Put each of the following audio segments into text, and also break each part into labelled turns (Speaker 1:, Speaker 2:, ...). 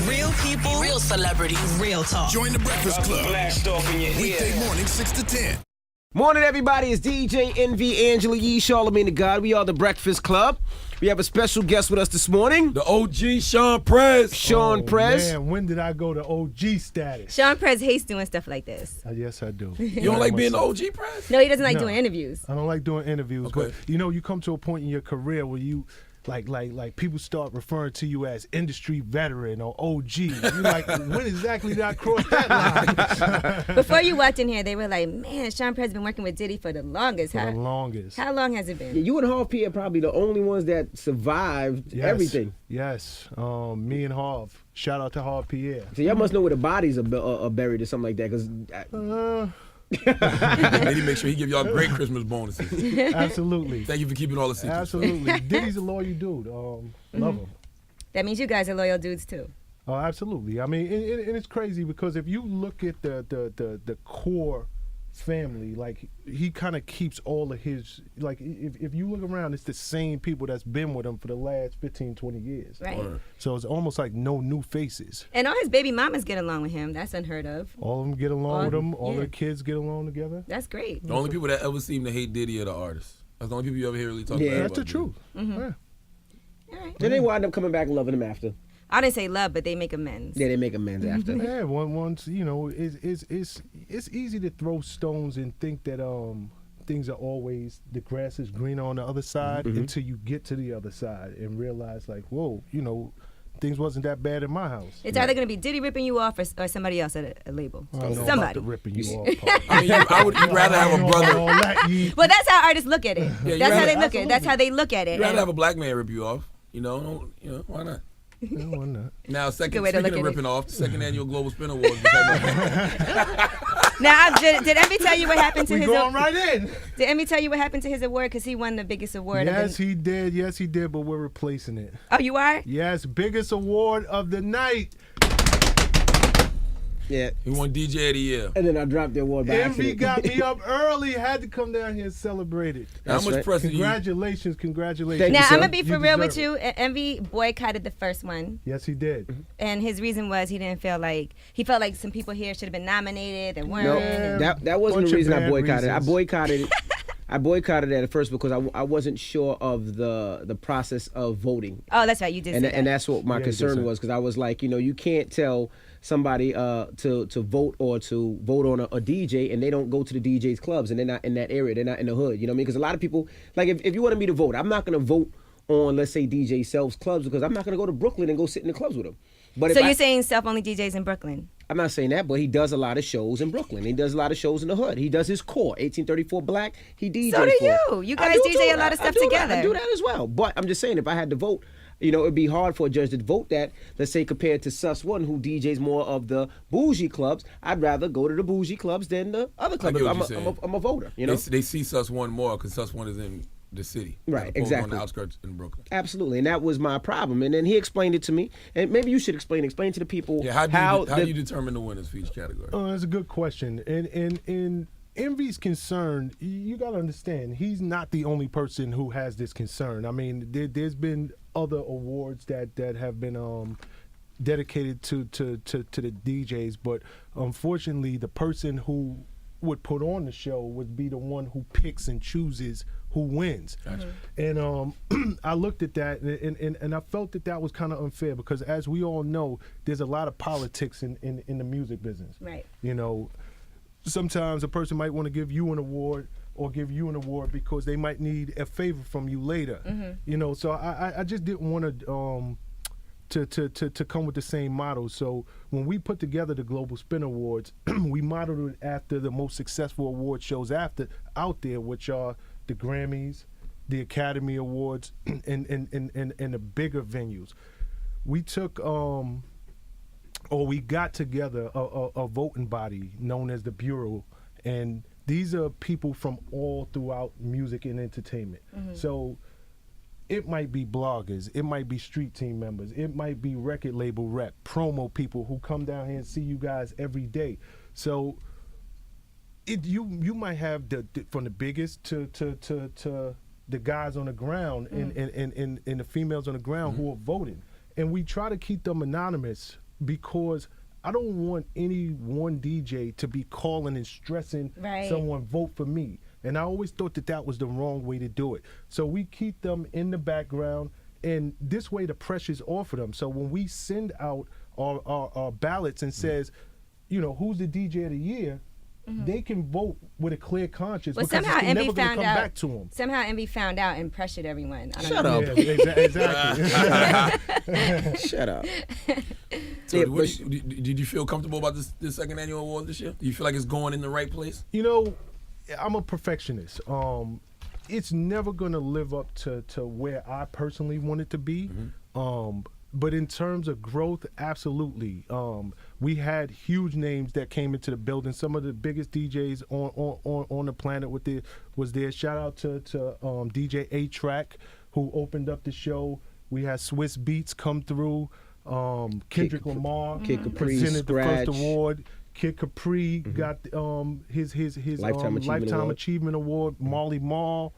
Speaker 1: Real people, real celebrities, real talk.
Speaker 2: Join the Breakfast Club.
Speaker 3: Blast off in your ear.
Speaker 2: Weekday morning, 6 to 10.
Speaker 4: Morning, everybody. It's DJ Envy, Angela Yee, Charlamagne the God. We are the Breakfast Club. We have a special guest with us this morning.
Speaker 5: The OG Shawn Prez.
Speaker 4: Shawn Prez.
Speaker 6: Man, when did I go to OG status?
Speaker 7: Shawn Prez hates doing stuff like this.
Speaker 6: Yes, I do.
Speaker 5: You don't like being the OG Prez?
Speaker 7: No, he doesn't like
Speaker 6: No.
Speaker 7: doing interviews.
Speaker 6: I don't like doing interviews,
Speaker 5: Okay.
Speaker 6: but you come to a point in your career where you like people start referring to you as industry veteran or OG. You're like, when exactly did I cross that line?
Speaker 7: Before you walked in here, they were like, man, Shawn Prez been working with Diddy for the longest.
Speaker 6: For the longest.
Speaker 7: How long has it been?
Speaker 4: You and Harv P are probably the only ones that survived
Speaker 6: Yes.
Speaker 4: everything.
Speaker 6: Yes. Me and Harv. Shout out to Harv Pierre.
Speaker 4: So y'all must know where the bodies are buried or something like that. Because
Speaker 5: Then he make sure he give y'all great Christmas bonuses.
Speaker 6: Absolutely.
Speaker 5: Thank you for keeping all the secrets.
Speaker 6: Absolutely. Diddy's a loyal dude. Love him.
Speaker 7: That means you guys are loyal dudes too.
Speaker 6: Oh, absolutely. I mean, and it's crazy because if you look at the core family, like he kind of keeps all of his, like if you look around, it's the same people that's been with him for the last 15, 20 years.
Speaker 7: Right.
Speaker 6: So it's almost like no new faces.
Speaker 7: And all his baby mamas get along with him. That's unheard of.
Speaker 6: All of them get along with him. All
Speaker 7: yeah.
Speaker 6: their kids get along together.
Speaker 7: That's great.
Speaker 5: The only people that ever seem to hate Diddy are the artists. That's the only people you ever hear really talk
Speaker 4: Yeah.
Speaker 5: about.
Speaker 6: That's the truth.
Speaker 7: Mm-hmm.
Speaker 6: Yeah.
Speaker 7: All right.
Speaker 4: then they wind up coming back and loving him after.
Speaker 7: I didn't say love, but they make amends.
Speaker 4: Yeah, they make amends after.
Speaker 6: Yeah, once it's easy to throw stones and think that things are always the grass is greener on the other side until you get to the other side and realize like, whoa, things wasn't that bad in my house.
Speaker 7: It's either going to be Diddy ripping you off or somebody else at a label.
Speaker 6: I don't know about
Speaker 7: Somebody.
Speaker 6: the ripping you off part.
Speaker 5: I mean, you'd rather have a brother.
Speaker 7: Well, that's how artists look at it.
Speaker 5: Yeah,
Speaker 7: That's how
Speaker 5: rather-
Speaker 7: they look at it. That's how they look at it.
Speaker 5: You'd rather
Speaker 7: And-
Speaker 5: have a black man rip you off. Why not?
Speaker 6: No, why not?
Speaker 5: Now,
Speaker 7: Good way to
Speaker 5: speaking
Speaker 7: look
Speaker 5: of
Speaker 7: at
Speaker 5: ripping
Speaker 7: it.
Speaker 5: off, the second annual Global Spin Awards. just happened.
Speaker 7: Now, did Envy tell you what happened to
Speaker 6: We
Speaker 7: his?
Speaker 6: going right in.
Speaker 7: Did Envy tell you what happened to his award? Because he won the biggest award.
Speaker 6: Yes, he did. Yes, he did. But we're replacing it.
Speaker 7: Oh, you are?
Speaker 6: Yes, biggest award of the night.
Speaker 4: Yeah.
Speaker 5: He won DJ of the Year.
Speaker 4: And then I dropped the award by
Speaker 6: Envy
Speaker 4: accident.
Speaker 6: got me up early. Had to come down here and celebrate it.
Speaker 5: How much
Speaker 4: right.
Speaker 5: press did you?
Speaker 6: Congratulations.
Speaker 4: Thank
Speaker 7: Now,
Speaker 4: you,
Speaker 7: I'm
Speaker 4: sir.
Speaker 7: going to be for
Speaker 6: You
Speaker 7: real with
Speaker 6: deserve
Speaker 7: you. Envy boycotted the first one.
Speaker 6: Yes, he did.
Speaker 7: And his reason was he felt like some people here should have been nominated and weren't.
Speaker 4: No,
Speaker 7: And-
Speaker 4: that wasn't
Speaker 6: Bunch
Speaker 4: the
Speaker 6: of
Speaker 4: reason I
Speaker 6: bad
Speaker 4: boycotted.
Speaker 6: reasons.
Speaker 4: I boycotted it. I boycotted it at first because I wasn't sure of the process of voting.
Speaker 7: Oh, that's right. You did say that.
Speaker 4: And that's what my
Speaker 6: Yeah, you did
Speaker 4: concern
Speaker 6: say.
Speaker 4: was, because I was like, you can't tell somebody to vote or to vote on a DJ and they don't go to the DJ's clubs and they're not in that area, they're not in the hood. You know what I mean? Because a lot of people, like if you wanted me to vote, I'm not going to vote on, let's say, DJ Self's clubs because I'm not going to go to Brooklyn and go sit in the clubs with him. But
Speaker 7: So
Speaker 4: if
Speaker 7: you're saying self-only DJs in Brooklyn?
Speaker 4: I'm not saying that, but he does a lot of shows in Brooklyn. He does a lot of shows in the hood. He does his core, 1834 Black. He DJs.
Speaker 7: So do
Speaker 4: for it.
Speaker 7: you. You
Speaker 4: I
Speaker 7: guys
Speaker 4: do
Speaker 7: DJ
Speaker 4: too.
Speaker 7: a lot of
Speaker 4: I
Speaker 7: stuff
Speaker 4: do that.
Speaker 7: together.
Speaker 4: I do that as well. But I'm just saying, if I had to vote, it'd be hard for a judge to vote that, let's say, compared to Sus One, who DJs more of the bougie clubs. I'd rather go to the bougie clubs than the other clubs.
Speaker 5: get what you're saying.
Speaker 4: I'm a voter, you know?
Speaker 5: They see Sus One more because Sus One is in the city,
Speaker 4: Right,
Speaker 5: as opposed to
Speaker 4: exactly.
Speaker 5: on the outskirts in Brooklyn.
Speaker 4: Absolutely, and that was my problem. And then he explained it to me, and maybe you should explain to the people
Speaker 5: Yeah, how do you determine the winners for each category?
Speaker 6: That's a good question. And in Envy's concern, you got to understand, he's not the only person who has this concern. I mean, there's been other awards that have been dedicated to the DJs, but unfortunately, the person who would put on the show would be the one who picks and chooses who wins.
Speaker 5: Gotcha.
Speaker 6: And I looked at that and I felt that was kind of unfair because, as we all know, there's a lot of politics in the music business.
Speaker 7: Right.
Speaker 6: Sometimes a person might want to give you an award or give you an award because they might need a favor from you later. So I just didn't want to come with the same model. So when we put together the Global Spin Awards, we modeled it after the most successful award shows out there, which are the Grammys, the Academy Awards, and the bigger venues. We took we got together a voting body known as the Bureau, and these are people from all throughout music and entertainment. So it might be bloggers, it might be street team members, it might be record label rep, promo people who come down here and see you guys every day. So you might have from the biggest to the guys on the ground and the females on the ground who are voting. and we try to keep them anonymous because I don't want any one DJ to be calling and stressing someone vote for me. And I always thought that was the wrong way to do it. So we keep them in the background, and this way the pressure's off of them. So when we send out our ballots and says, you know, who's the DJ of the year, they can vote with a clear conscience because
Speaker 7: somehow
Speaker 6: it's never
Speaker 7: Envy
Speaker 6: going to
Speaker 7: found
Speaker 6: come
Speaker 7: out.
Speaker 6: back to them.
Speaker 7: Somehow Envy found out and pressured everyone. I don't
Speaker 4: Shut
Speaker 7: know.
Speaker 4: up.
Speaker 6: Yeah, exactly.
Speaker 4: Shut up.
Speaker 5: So
Speaker 4: Yeah,
Speaker 5: did you feel comfortable about this second annual award this year? Do you feel like it's going in the right place?
Speaker 6: You know, I'm a perfectionist. It's never going to live up to where I personally want it to be. But in terms of growth, absolutely. We had huge names that came into the building. Some of the biggest DJs on the planet was there. Shout out to DJ A-Track, who opened up the show. We had Swiss Beats come through. Kendrick Lamar presented the first award. Kid Capri got his Lifetime Achievement Award. Marley Marl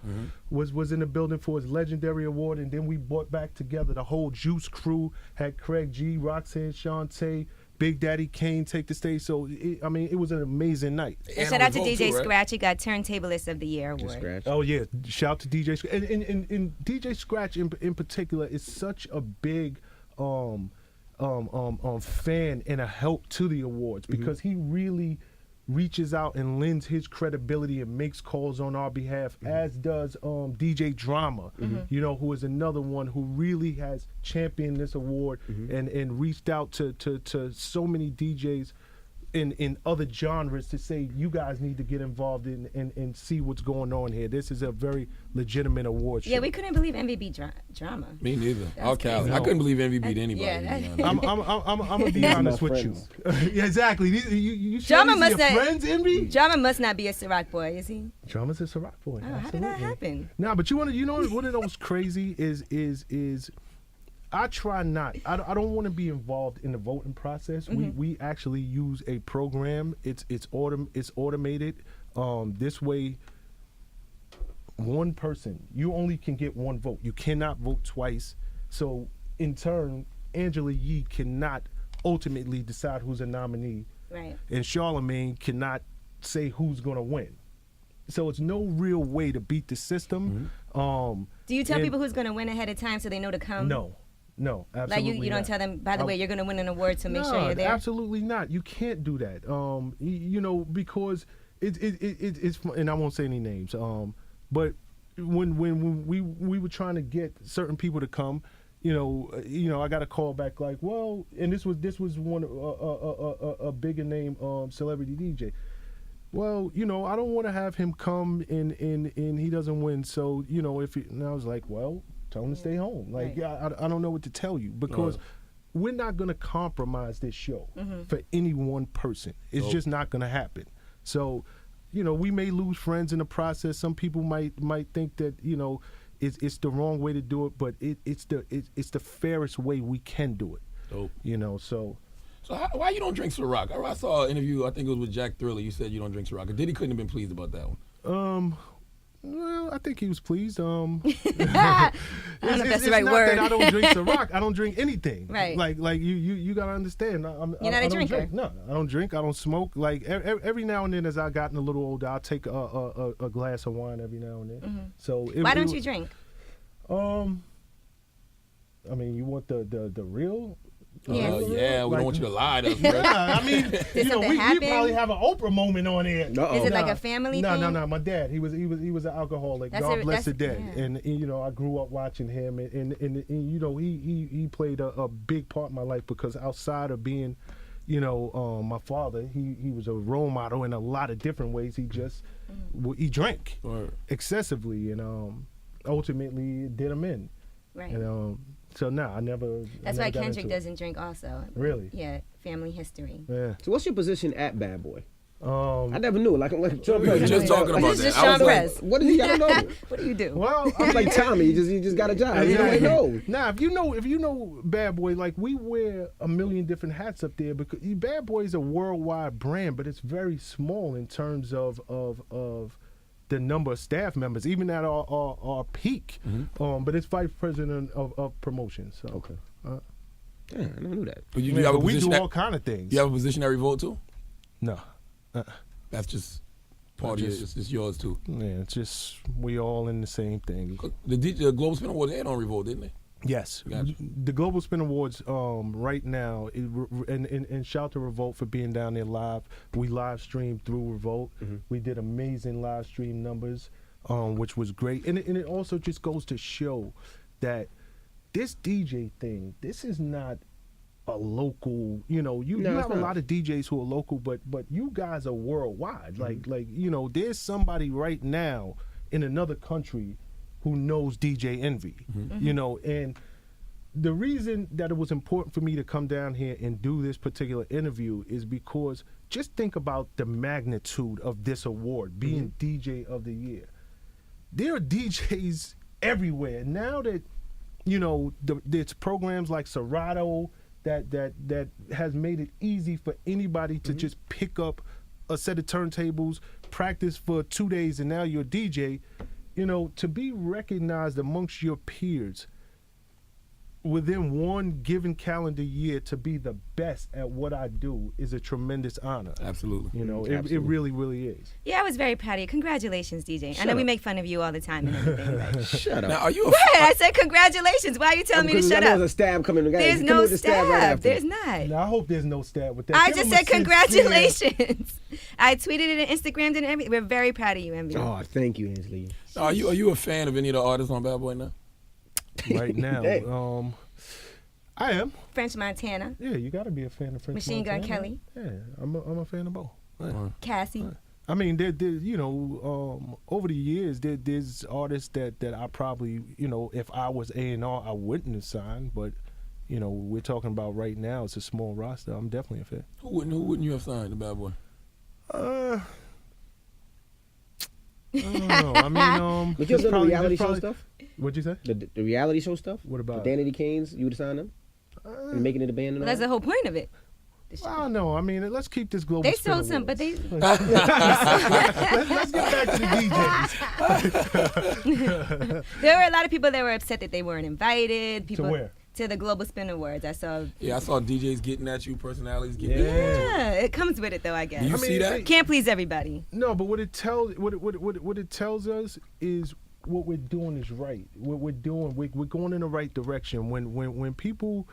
Speaker 6: was in the building for his legendary award, and then we brought back together the whole Juice crew. Had Craig G, Roxanne Shante, Big Daddy Kane take the stage. So it was an amazing night.
Speaker 7: And shout out to DJ Scratch. He got Turntablist of the Year award.
Speaker 4: Scratch.
Speaker 6: Oh yeah, shout out to DJ Scratch. And DJ Scratch in particular is such a big fan and a help to the awards because he really reaches out and lends his credibility and makes calls on our behalf, as does DJ Drama, you know, who is another one who really has championed this award and reached out to so many DJs in other genres to say, you guys need to get involved in and see what's going on here. This is a very legitimate award show.
Speaker 7: Yeah, we couldn't believe Envy beat Drama.
Speaker 5: Me neither. Okay, I couldn't believe Envy beat anybody.
Speaker 6: I'm gonna be honest with you. Yeah, exactly. You
Speaker 7: Drama must
Speaker 6: your
Speaker 7: not,
Speaker 6: friends, Envy?
Speaker 7: Drama must not be a Ciroc boy, is he?
Speaker 6: Drama's a Ciroc boy.
Speaker 7: Oh, how did that happen?
Speaker 6: Nah, but you know what it was crazy is I try not. I don't want to be involved in the voting process. We actually use a program. It's automated. This way, one person, you only can get one vote. You cannot vote twice. So in turn, Angela Yee cannot ultimately decide who's a nominee.
Speaker 7: Right.
Speaker 6: And Charlemagne cannot say who's going to win. So it's no real way to beat the system.
Speaker 7: Do you tell people who's going to win ahead of time so they know to come?
Speaker 6: No, absolutely
Speaker 7: Like you don't tell them, by the way, you're going to win an award, so make sure you're there?
Speaker 6: Absolutely not. You can't do that. You know, because it's and I won't say any names. But when we were trying to get certain people to come, you know, I got a call back like, well, and this was one a bigger name celebrity DJ. Well, you know, I don't want to have him come and he doesn't win. So, you know, and I was like, well, tell him to stay home. Like, I don't know what to tell you because we're not going to compromise this show for any one person. It's just not going to happen. So, you know, we may lose friends in the process. Some people might think that, you know, it's the wrong way to do it, but it's the fairest way we can do it.
Speaker 5: Dope.
Speaker 6: You know, so.
Speaker 5: So why you don't drink Ciroc? I saw an interview, I think it was with Jack Thriller. You said you don't drink Ciroc. Diddy couldn't have been pleased about that one.
Speaker 6: Well, I think he was pleased. I
Speaker 7: don't know if that's the right word.
Speaker 6: That I don't drink Ciroc. I don't drink anything.
Speaker 7: Right.
Speaker 6: Like you gotta understand.
Speaker 7: You're not a drinker.
Speaker 6: No, I don't drink. I don't smoke. Like every now and then, as I gotten a little older, I'll take a glass of wine every now and then. So
Speaker 7: why don't you drink?
Speaker 6: I mean, you want the real?
Speaker 7: Yeah,
Speaker 5: we don't want you to lie to us, bro.
Speaker 6: I mean, you know, we probably have an Oprah moment on here.
Speaker 7: Is it like a family thing?
Speaker 6: No. My dad, he was an alcoholic. God bless the dead. Yeah. And you know, I grew up watching him, and you know, he played a big part in my life because outside of being, you know, my father, he was a role model in a lot of different ways. He just he drank excessively, and ultimately it did him in.
Speaker 7: Right.
Speaker 6: And so I never.
Speaker 7: That's why Kendrick doesn't drink also.
Speaker 6: Really?
Speaker 7: Yeah, family history.
Speaker 6: Yeah.
Speaker 4: So what's your position at Bad Boy? I never knew. Like Shawn
Speaker 5: We were
Speaker 4: Prez.
Speaker 5: just talking about
Speaker 7: This
Speaker 5: that.
Speaker 7: is Shawn Prez.
Speaker 4: What is he? I don't know.
Speaker 7: What do you do?
Speaker 6: Well,
Speaker 4: I'm like Tommy. You just got a job. You don't know.
Speaker 6: Nah, if you know Bad Boy, like we wear a million different hats up there because Bad Boy is a worldwide brand, but it's very small in terms of the number of staff members, even at our peak. But it's vice president of promotion. So.
Speaker 4: Okay. Yeah, I never knew that.
Speaker 5: But you
Speaker 6: Man,
Speaker 5: have a
Speaker 6: but we
Speaker 5: position
Speaker 6: do all kind of things.
Speaker 5: You have a positionary vote too?
Speaker 6: No.
Speaker 5: That's just part of it's just yours too.
Speaker 6: Yeah, it's just we all in the same thing.
Speaker 5: The Global Spin Awards, they had on revolt, didn't they?
Speaker 6: Yes,
Speaker 5: Gotcha.
Speaker 6: the Global Spin Awards right now, and shout to Revolt for being down there live. We live streamed through Revolt. We did amazing live stream numbers, which was great, and it also just goes to show that this DJ thing, this is not a local. You have a lot of DJs who are local, but you guys are worldwide. Like there's somebody right now in another country who knows DJ Envy, and the reason that it was important for me to come down here and do this particular interview is because just think about the magnitude of this award, being DJ of the Year. There are DJs everywhere. Now that, there's programs like Serato that has made it easy for anybody to just pick up a set of turntables, practice for 2 days, and now you're a DJ. To be recognized amongst your peers within one given calendar year to be the best at what I do is a tremendous honor.
Speaker 5: Absolutely.
Speaker 6: It really, really is.
Speaker 7: Yeah, I was very proud of you. Congratulations, DJ. I know we make fun of you all the time and everything. But
Speaker 4: Shut up.
Speaker 5: Now, are you a
Speaker 7: what? I said congratulations. Why are you telling me to shut
Speaker 4: There
Speaker 7: up?
Speaker 4: was a stab coming.
Speaker 7: There's no stab. There's not.
Speaker 6: Now, I hope there's no stab with that.
Speaker 7: I
Speaker 6: Give
Speaker 7: just
Speaker 6: him a
Speaker 7: said
Speaker 6: sincere-
Speaker 7: congratulations. I tweeted it and Instagrammed it and everything. We're very proud of you, MB.
Speaker 4: Oh, thank you, Angela.
Speaker 5: Now, are you a fan of any of the artists on Bad Boy now?
Speaker 6: Right now,
Speaker 4: Hey.
Speaker 6: I am.
Speaker 7: French Montana,
Speaker 6: Yeah, you got to be a fan of French
Speaker 7: Machine Gun
Speaker 6: Montana.
Speaker 7: Kelly,
Speaker 6: Yeah, I'm a fan of both.
Speaker 7: Cassie.
Speaker 6: I mean, over the years, there's artists that I probably, if I was A&R, I wouldn't have signed. But, we're talking about right now, it's a small roster. I'm definitely a fan.
Speaker 5: Who wouldn't you have signed the Bad Boy?
Speaker 6: I don't know. I mean,
Speaker 4: But you ever done the reality show stuff?
Speaker 6: What'd you say?
Speaker 4: The reality show stuff?
Speaker 6: What about
Speaker 4: the Danity Canes? You would have signed them? And making it a band and
Speaker 7: Well,
Speaker 4: all
Speaker 7: that's
Speaker 4: that?
Speaker 7: the whole point of it.
Speaker 6: I don't know. I mean, let's keep this global.
Speaker 7: They
Speaker 6: Spin
Speaker 7: sold some, but
Speaker 6: Awards.
Speaker 7: they.
Speaker 6: let's get back to the DJs.
Speaker 7: There were a lot of people that were upset that they weren't invited. People
Speaker 6: To where?
Speaker 7: To the Global Spin Awards. I saw.
Speaker 5: Yeah, I saw DJs getting at you, personalities getting
Speaker 6: Yeah.
Speaker 5: at you.
Speaker 7: Yeah, it comes with it though, I guess.
Speaker 5: Do you see that?
Speaker 7: Can't please everybody.
Speaker 6: No, but what it tells us is what we're doing is right. What we're doing, we're going in the right direction. When people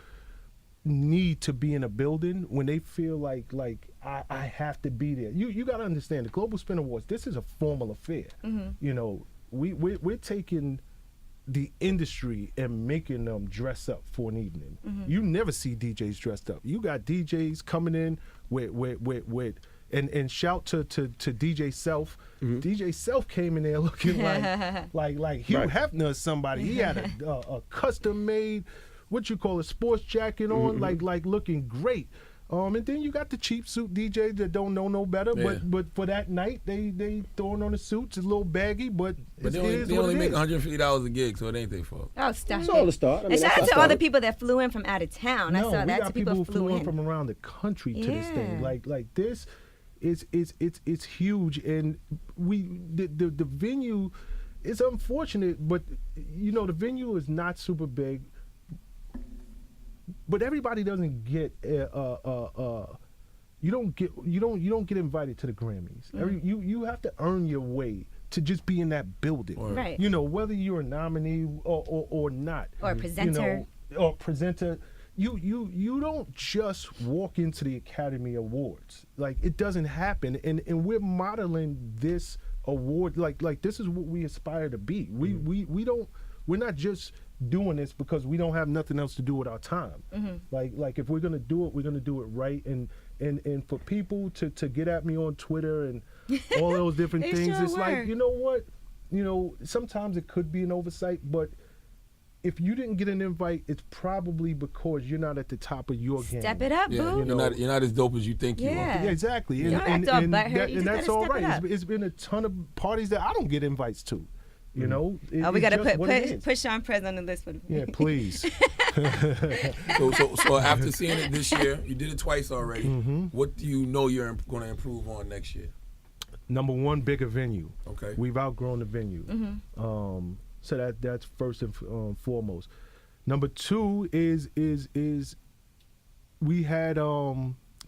Speaker 6: need to be in a building, when they feel like I have to be there, you got to understand the Global Spin Awards. This is a formal affair. We're taking the industry and making them dress up for an evening. You never see DJs dressed up. You got DJs coming in with and shout to DJ Self. DJ Self came in there looking like Hugh Hefner or somebody. He had a custom made, what you call a sports jacket on, like looking great. And then you got the cheap suit DJs that don't know no better,
Speaker 5: Yeah.
Speaker 6: but for that night they throwing on the suits. It's a little baggy, but
Speaker 5: But
Speaker 6: it
Speaker 5: they
Speaker 6: is what
Speaker 5: only
Speaker 6: it
Speaker 5: make
Speaker 6: is.
Speaker 5: $150 a gig, so it ain't their fault.
Speaker 7: Oh, stop
Speaker 4: It's
Speaker 7: it.
Speaker 4: all the start. I mean,
Speaker 7: And shout
Speaker 4: that's
Speaker 7: out to
Speaker 4: how
Speaker 7: all the
Speaker 4: started.
Speaker 7: people that flew in from out of town. I
Speaker 6: No,
Speaker 7: saw
Speaker 6: we
Speaker 7: that.
Speaker 6: got
Speaker 7: To people who flew in.
Speaker 6: from around the country to this thing.
Speaker 7: Yeah.
Speaker 6: Like this, it's huge, and the venue is unfortunate, but the venue is not super big. But everybody doesn't get you don't get invited to the Grammys. You have to earn your way to just be in that building.
Speaker 7: Right.
Speaker 6: Whether you're a nominee or not.
Speaker 7: Or a presenter.
Speaker 6: Or presenter. You don't just walk into the Academy Awards. Like, it doesn't happen. And we're modeling this award like this is what we aspire to be. We're not just doing this because we don't have nothing else to do with our time. Like if we're gonna do it, we're gonna do it right. And for people to get at me on Twitter and all those different
Speaker 7: They
Speaker 6: things,
Speaker 7: sure
Speaker 6: it's
Speaker 7: were.
Speaker 6: like, you know what? Sometimes it could be an oversight, but if you didn't get an invite, it's probably because you're not at the top of your game.
Speaker 7: Step it up,
Speaker 5: Yeah,
Speaker 7: boo.
Speaker 5: you're not as dope as you think you are.
Speaker 7: Yeah.
Speaker 6: Yeah, exactly.
Speaker 7: You don't act all butthurt. You just
Speaker 6: that's
Speaker 7: gotta
Speaker 6: all
Speaker 7: step it
Speaker 6: right.
Speaker 7: up.
Speaker 6: It's been a ton of parties that I don't get invites to.
Speaker 7: We
Speaker 6: It's
Speaker 7: gotta
Speaker 6: just what it is.
Speaker 7: put Shawn Prez on the list for the
Speaker 6: Yeah, please.
Speaker 5: So after seeing it this year, you did it twice already.
Speaker 6: Mm-hmm.
Speaker 5: What do you know you're going to improve on next year?
Speaker 6: Number one, bigger venue.
Speaker 5: Okay.
Speaker 6: We've outgrown the venue. So that's first and foremost. Number two is we had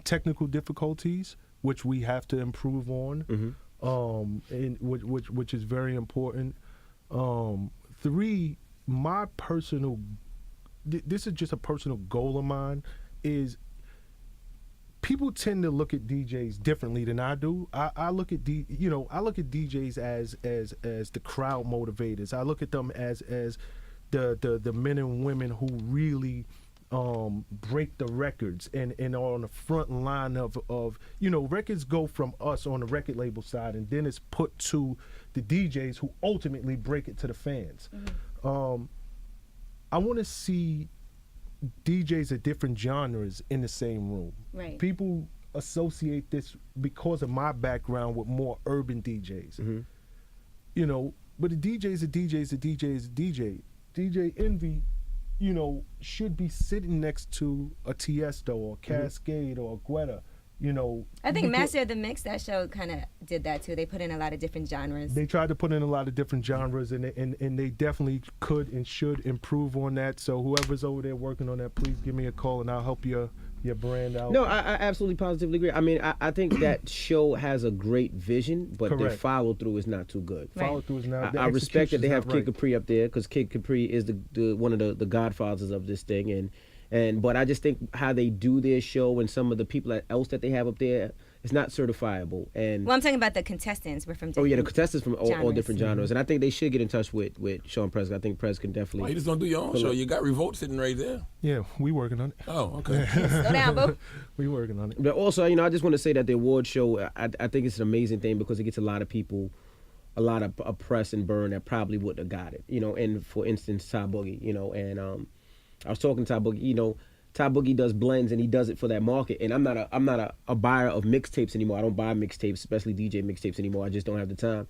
Speaker 6: technical difficulties, which we have to improve on, and which is very important. 3, my personal, this is just a personal goal of mine, is people tend to look at DJs differently than I do. I look at I look at DJs as the crowd motivators. I look at them as the men and women who really break the records and are on the front line of records go from us on the record label side, and then it's put to the DJs who ultimately break it to the fans. I want to see DJs of different genres in the same room.
Speaker 7: Right.
Speaker 6: People associate this because of my background with more urban DJs. But a DJ is a DJ is a DJ is a DJ. DJ Envy, should be sitting next to a Tiesto or Cascade or a Guetta.
Speaker 7: I think Master of the Mix, that show kind of did that too. They put in a lot of different genres.
Speaker 6: They tried to put in a lot of different genres, and they definitely could and should improve on that. So whoever's over there working on that, please give me a call, and I'll help your brand out.
Speaker 4: No, I absolutely positively agree. I mean, I think that show has a great vision, but their follow through is not too good.
Speaker 7: Right.
Speaker 6: Follow through is not.
Speaker 4: I respect that they have Kid
Speaker 6: right.
Speaker 4: Capri up there, because Kid Capri is the one of the godfathers of this thing, but I just think how they do their show and some of the people else that they have up there, it's not certifiable. And
Speaker 7: Well, I'm talking about the contestants. We're from different
Speaker 4: the contestants from all
Speaker 7: genres.
Speaker 4: different genres, and I think they should get in touch with Shawn Prez. I think Prez can definitely.
Speaker 5: Why you just don't do your own show? You got Revolt sitting right there.
Speaker 6: Yeah, we working on it.
Speaker 5: Oh, okay.
Speaker 7: Slow down, boo.
Speaker 6: We working on it.
Speaker 4: But also, I just want to say that the award show, I think it's an amazing thing because it gets a lot of people, a lot of press and burn that probably wouldn't have got it. And for instance, Ty Boogie, and I was talking to Ty Boogie, Ty Boogie does blends and he does it for that market. And I'm not a buyer of mixtapes anymore. I don't buy mixtapes, especially DJ mixtapes anymore. I just don't have the time.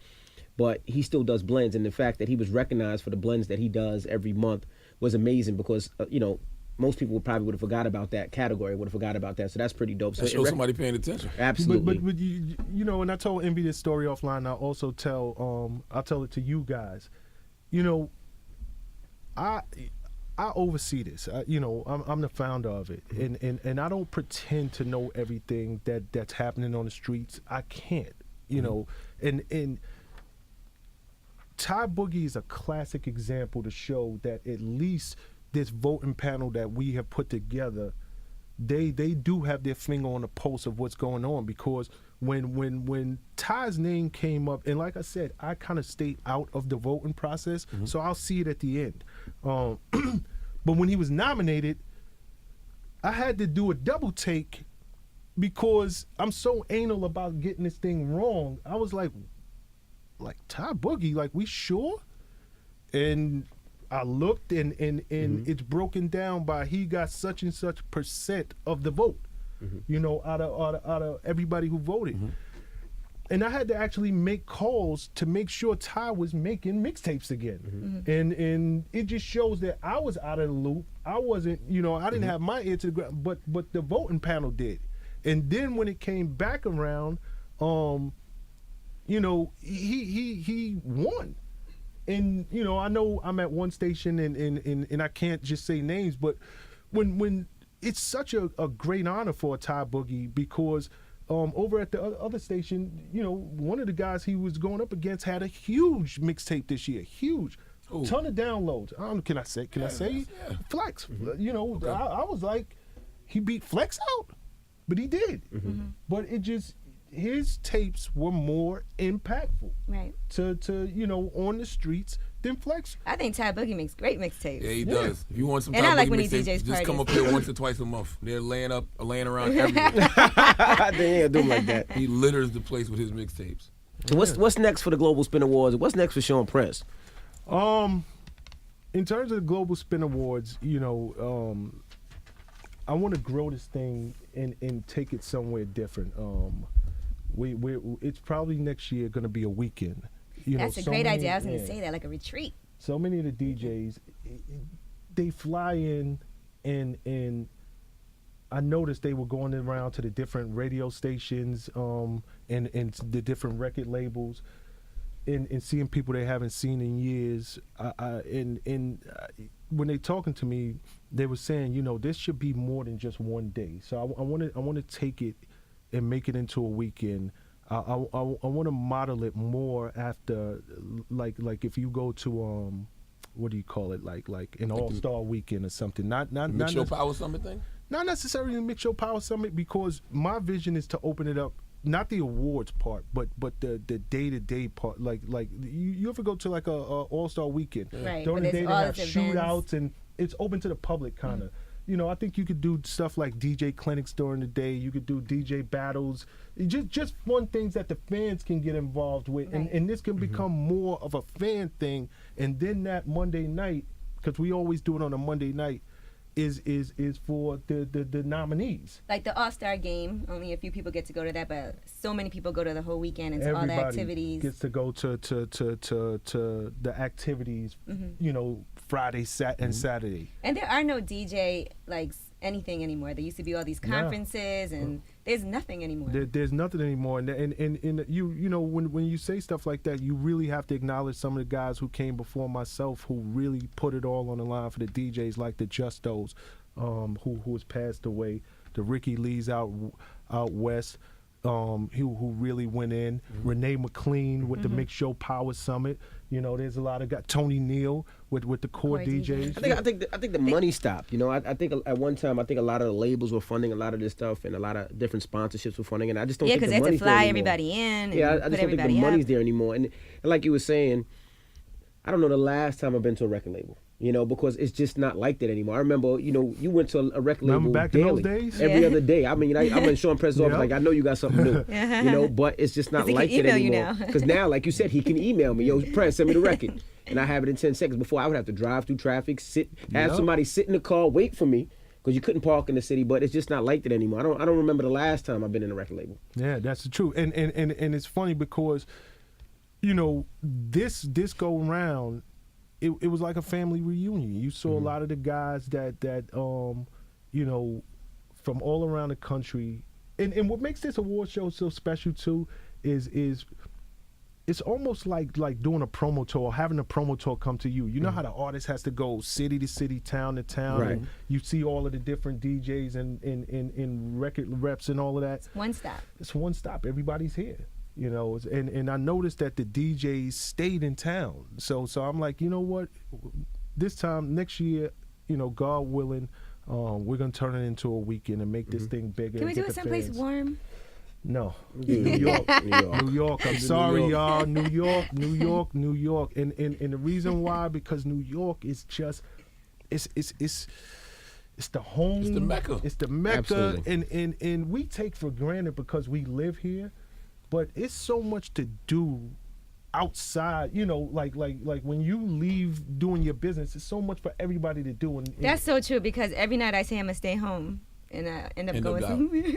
Speaker 4: But he still does blends, and the fact that he was recognized for the blends that he does every month was amazing because most people probably would have forgot about that category, would have forgot about that. So that's pretty dope.
Speaker 5: That shows somebody paying attention.
Speaker 4: Absolutely.
Speaker 6: But and I told Envy this story offline. I'll also I'll tell it to you guys. I oversee this. I'm the founder of it, and I don't pretend to know everything that's happening on the streets. I can't, and Ty Boogie is a classic example to show that at least this voting panel that we have put together, they do have their finger on the pulse of what's going on, because when Ty's name came up, and like I said, I kind of stayed out of the voting process, so I'll see it at the end. But when he was nominated, I had to do a double take because I'm so anal about getting this thing wrong. I was like Ty Boogie, like, we sure? And I looked, and it's broken down by he got such and such % of the vote, out of everybody who voted. And I had to actually make calls to make sure Ty was making mixtapes again. And it just shows that I was out of the loop. I wasn't, I didn't have my ear to the ground, but the voting panel did. And then when it came back around, he won. And I know I'm at one station and I can't just say names, but when it's such a great honor for a Ty Boogie, because over at the other station, one of the guys he was going up against had a huge mixtape this year, huge.
Speaker 5: Ooh.
Speaker 6: Ton of downloads. Can I say Flex?
Speaker 5: Okay.
Speaker 6: I was like, he beat Flex out, but he did. But it just, his tapes were more impactful,
Speaker 7: Right.
Speaker 6: to on the streets than Flex.
Speaker 7: I think Ty Boogie makes great mixtapes.
Speaker 5: Yeah, he does. If you want some
Speaker 7: And
Speaker 5: Ty
Speaker 7: I like
Speaker 5: Boogie
Speaker 7: when he
Speaker 5: mixtapes,
Speaker 7: DJs
Speaker 5: just come up
Speaker 7: parties.
Speaker 5: here once or twice a month. They're laying around everywhere.
Speaker 4: They ain't do him like that.
Speaker 5: He litters the place with his mixtapes.
Speaker 4: So what's next for the Global Spin Awards? What's next for Shawn Prez?
Speaker 6: In terms of the Global Spin Awards, I want to grow this thing and take it somewhere different. It's probably next year going to be a weekend.
Speaker 7: That's a great idea. I was going to say that, like a retreat.
Speaker 6: So many of the DJs, they fly in, and I noticed they were going around to the different radio stations and the different record labels. and seeing people they haven't seen in years, when they talking to me, they were saying, you know, this should be more than just one day. So I want to take it and make it into a weekend. I want to model it more after, like if you go to what do you call it, like an all-star weekend or something. Not
Speaker 5: Mix Your Power Summit thing.
Speaker 6: Not necessarily Mix Your Power Summit, because my vision is to open it up. Not the awards part, but the day-to-day part. Like you ever go to like a all-star weekend?
Speaker 7: Right.
Speaker 6: During the day they
Speaker 7: all
Speaker 6: have
Speaker 7: these
Speaker 6: shootouts
Speaker 7: events.
Speaker 6: and it's open to the public kind of. You know, I think you could do stuff like DJ clinics during the day. You could do DJ battles. Just fun things that the fans can get involved with.
Speaker 7: Right.
Speaker 6: And this can become more of a fan thing. And then that Monday night, because we always do it on a Monday night, is for the nominees.
Speaker 7: Like the All-Star game, only a few people get to go to that, but so many people go to the whole weekend and to all the
Speaker 6: Everybody
Speaker 7: activities.
Speaker 6: gets to go to the activities, you know, Friday, and Saturday.
Speaker 7: And there are no DJ like anything anymore. There used to be all these conferences, and there's nothing anymore.
Speaker 6: There's nothing anymore, and you know when you say stuff like that, you really have to acknowledge some of the guys who came before myself who really put it all on the line for the DJs, like the Justos, who has passed away, the Ricky Lees out west. Who really went in, Renee McLean with the Mix Your Power Summit. You know, there's a lot of guys. Tony Neal with the core DJs.
Speaker 4: I think the money stopped. You know, I think at one time a lot of the labels were funding a lot of this stuff, and a lot of different sponsorships were funding, and I just don't think the
Speaker 7: because they
Speaker 4: money's
Speaker 7: have to
Speaker 4: there
Speaker 7: fly
Speaker 4: anymore.
Speaker 7: everybody in.
Speaker 4: Yeah, I
Speaker 7: And
Speaker 4: just
Speaker 7: put
Speaker 4: don't think the
Speaker 7: everybody
Speaker 4: money's
Speaker 7: up.
Speaker 4: there anymore. And like you were saying, I don't know the last time I've been to a record label. You know, because it's just not like that anymore. I remember, you know, you went to a record label
Speaker 6: back
Speaker 4: daily,
Speaker 6: in those days?
Speaker 4: every
Speaker 7: Yeah.
Speaker 4: other day. I mean, I'm in Shawn Prez's office,
Speaker 6: Yeah.
Speaker 4: like, I know you got something new, you know, but it's just not
Speaker 7: 'Cause he
Speaker 4: like
Speaker 7: can
Speaker 4: that
Speaker 7: email you
Speaker 4: anymore.
Speaker 7: now.
Speaker 4: Because now, like you said, he can email me, yo, Prez, send me the record, and I have it in 10 seconds. Before, I would have to drive through traffic, have somebody sit in the car, wait for me, because you couldn't park in the city. But it's just not like that anymore. I don't remember the last time I've been in a record label.
Speaker 6: Yeah, that's the truth. And it's funny because, you know, this go round, it was like a family reunion. You saw a lot of the guys that you know, from all around the country. And what makes this award show so special too is it's almost like doing a promo tour, having a promo tour come to you. You know how the artist has to go city to city, town to town,
Speaker 4: Right.
Speaker 6: and you see all of the different DJs and record reps and all of that.
Speaker 7: One stop.
Speaker 6: It's one stop. Everybody's here, you know. And I noticed that the DJs stayed in town. So I'm like, you know what? This time next year, you know, God willing, we're gonna turn it into a weekend and make this thing bigger.
Speaker 7: Can we
Speaker 6: and
Speaker 7: do
Speaker 6: get
Speaker 7: it
Speaker 6: the
Speaker 7: someplace
Speaker 6: fans.
Speaker 7: warm?
Speaker 6: No,
Speaker 4: New
Speaker 6: New York.
Speaker 4: York.
Speaker 6: New York. I'm sorry, y'all. New York. And the reason why, because New York is just it's the home.
Speaker 5: It's the Mecca.
Speaker 6: It's the Mecca.
Speaker 4: Absolutely.
Speaker 6: And we take for granted because we live here, but it's so much to do outside. You know, like when you leave doing your business, it's so much for everybody to do. And
Speaker 7: That's so true, because every night I say I'm gonna stay home, and I end up going somewhere.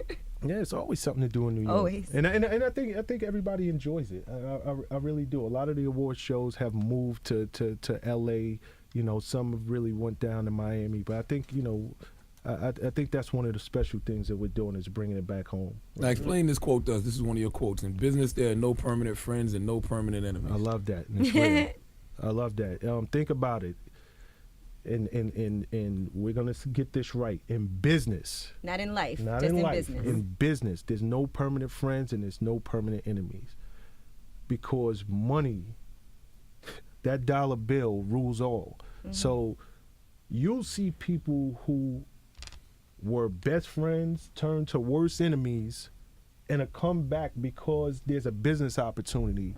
Speaker 6: yeah, it's always something to do in New York.
Speaker 7: Always.
Speaker 6: And I think everybody enjoys it. I really do. A lot of the award shows have moved to LA. You know, some have really went down to Miami. But I think, you know, I think that's one of the special things that we're doing is bringing it back home.
Speaker 5: Now explain this quote to us. This is one of your quotes. In business, there are no permanent friends and no permanent enemies.
Speaker 6: I love that. And it's real. I love that. Think about it. And we're gonna get this right. In business,
Speaker 7: Not in life,
Speaker 6: not
Speaker 7: just
Speaker 6: in
Speaker 7: in
Speaker 6: life.
Speaker 7: business.
Speaker 6: In business, there's no permanent friends and there's no permanent enemies, because money, that dollar bill rules all. So you'll see people who were best friends turn to worst enemies and come back because there's a business opportunity,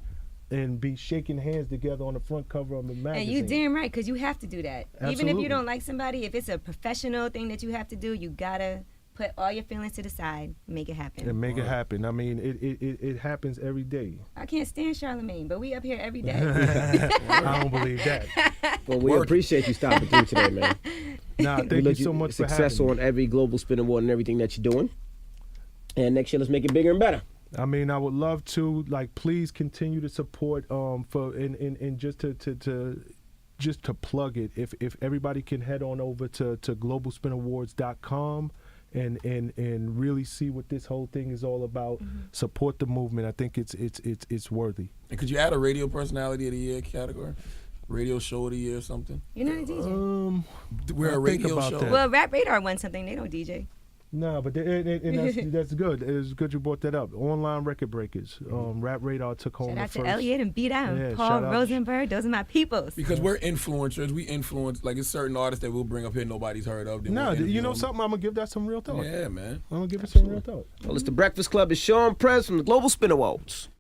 Speaker 6: and be shaking hands together on the front cover of a magazine.
Speaker 7: And you damn right, because you have to do that. Even if
Speaker 6: Absolutely.
Speaker 7: you don't like somebody, if it's a professional thing that you have to do, you gotta put all your feelings to the side and make it happen.
Speaker 6: And make it happen. I mean, it happens every day.
Speaker 7: I can't stand Charlemagne, but we up here every day.
Speaker 6: I don't believe that.
Speaker 4: Well, we appreciate you stopping through today, man.
Speaker 6: Nah,
Speaker 4: We
Speaker 6: thank you
Speaker 4: look
Speaker 6: so much for
Speaker 4: success
Speaker 6: having me.
Speaker 4: on every Global Spin Award and everything that you're doing. And next year, let's make it bigger and better.
Speaker 6: I mean, I would love to, like, please continue to support for and just to plug it. If everybody can head on over to globalspinawards.com and really see what this whole thing is all about. Support the movement. I think it's worthy.
Speaker 5: And could you add a radio personality of the year category? Radio show of the year or something?
Speaker 7: You're not a DJ.
Speaker 5: We're a
Speaker 6: think
Speaker 5: radio
Speaker 6: about
Speaker 5: show.
Speaker 6: that.
Speaker 7: Well, Rap Radar won something. They don't DJ.
Speaker 6: No, but that's good. It's good you brought that up. Online record breakers. Rap Radar took home
Speaker 7: Shout
Speaker 6: the
Speaker 7: out
Speaker 6: first.
Speaker 7: to Elliot and Beat Down.
Speaker 6: Yeah,
Speaker 7: Paul
Speaker 6: shout out.
Speaker 7: Rosenberg. Those are my peoples.
Speaker 5: Because we're influencers. We influence, like, it's certain artists that we'll bring up here nobody's heard of. then
Speaker 6: No,
Speaker 5: we'll interview
Speaker 6: you know
Speaker 5: them.
Speaker 6: something? I'm going to give that some real thought.
Speaker 5: Yeah, man.
Speaker 6: I'm going to give it some real thought.
Speaker 4: Well, it's the Breakfast Club. It's Shawn Prez from the Global Spin Awards.